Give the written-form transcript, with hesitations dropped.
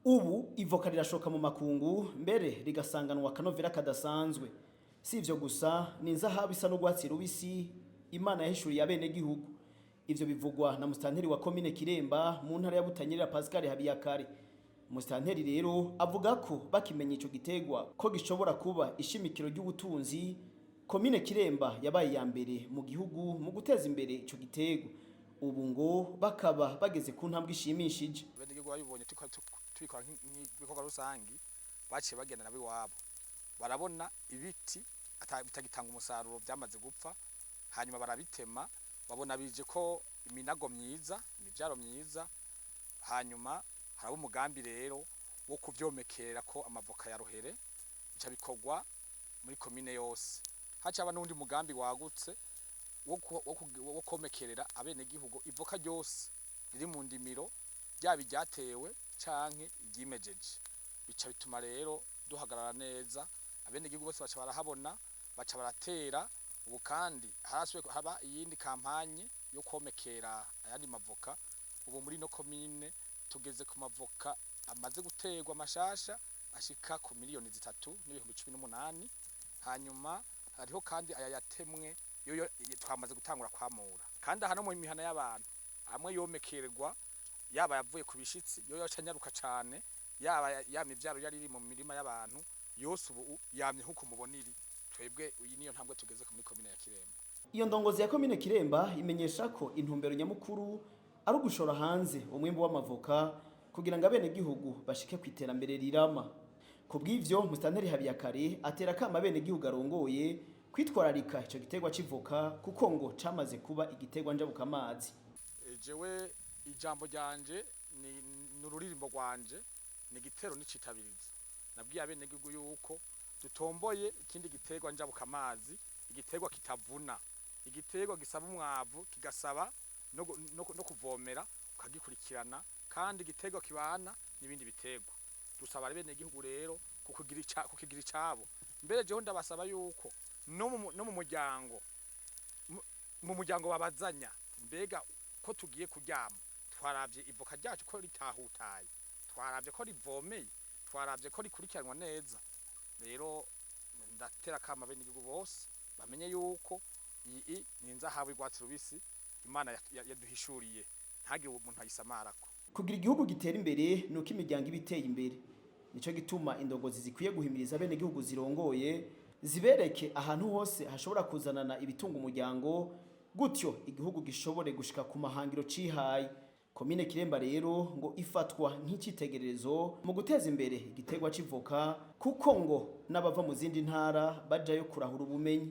Ubu ivoka rirashoka mu makungu mbere rigasanganwa akanovera kadasanzwe. Si ivyo gusa ni inzahabu isa n'urwatsi rubisi Imana yahishuriye abenegihugu. Ivyo bivugwa na musitanteri wa komine Kiremba mu ntara ya Butanyerera Pascal Habiyakare. Musitanteri rero avuga ko bakimenya ico gitegwa ko gishobora kuba ishimikiro ry'ubutunzi, komine Kiremba yabaye ya mbere mu gihugu mu guteza imbere ico gitegwa. Ubu ngo bakaba bageze ku ntambwe ishimishije. Abenegihugu babibonye tubikora nk'ibikorwa rusangi baciye bagenda nabi wabo, barabona ibiti bitagitanga umusaruro byamaze gupfa, hanyuma barabitema, babona bije ko iminago myiza, imivyaro myiza, hanyuma haraba umugambi rero wo kuvyomekera ko amavoka ya ruhere, bica bikorwa muri komine yose. Hacaba n'undi mugambi wagutse wo komekerera abenegihugu ivoka ryose riri mu ndimiro ryaba iryatewe canke iryimejeje. Bica bituma rero duhagarara neza, abenegihugu bose baca barahabona, baca baratera. Ubu kandi harasubiye haba iyindi kampanye yo komekera ayandi mavoka. Ubu muri no komine tugeze ku mavoka amaze guterwa mashasha ashika ku miliyoni 3,18. Hanyuma hariho kandi aya yatemwe yo twamaze gutangura kwamura. Kandi hano mu mihana y'abantu amwe yomekererwa yaba yavuye ku bishitsi yo yacanyaruka cane, yaba yamivyaro yari iri mu mirima y'abantu yose ubu yamye nkuko muboniri. Twebwe iyi niyo ntambwe tugeze ku muri komine ya Kiremba. Iyo ndongozi ya komine Kiremba imenyesha ko intumbero nyamukuru ari ugushora hanze umwimbu w'amavoka kugira ngo abenegihugu bashike kwiterambere rirama. Kubw'ivyo musitanteri Habiyakare atera kama abenegihugu arongoye kwitwararika ico gitegwa c'ivoka kuko ngo camaze kuba igitegwa njabuka amazi. Jewe ijambo ryanje ni n'ururirimbo rwanje, ni igitero n'icitabiriza. Nabwiye abenegihugu yuko dutomboye ikindi gitegwa njabuka amazi, igitegwa kitavuna, igitegwa gisaba umwavu, kigasaba no kuvomera ukagikurikirana, kandi igitegwa kibana n'ibindi bitegwa. Dusaba abenegihugu rero kukigira icabo. Mbere jewe ndabasaba yuko no mu muryango babazanya, mbega ko tugiye kuryama twaravye ivoka ryacu ko ritahutaye, twaravye ko rivomeye, twaravye ko rikurikiranwa neza. Rero ndatera kama abenegihugu bose bamenye yuko iyi ni inzahabu y'urwatsi rubisi Imana yaduhishuriye, ntagire umuntu ayisamarako. Kugira igihugu gitera imbere nuko imiryango ibiteye imbere. Nico gituma indongozi zikwiye guhimiriza abenegihugu zirongoye zibereke ahantu hose hashobora kuzanana ibitunga umuryango, gutyo igihugu gishobore gushika ku mahangiro cihaye. Komine Kiremba rero ngo ifatwa nk'icitegererezo mu guteza imbere igitegwa c'ivoka kuko ngo n'abava mu zindi ntara bajayo kurahura ubumenyi.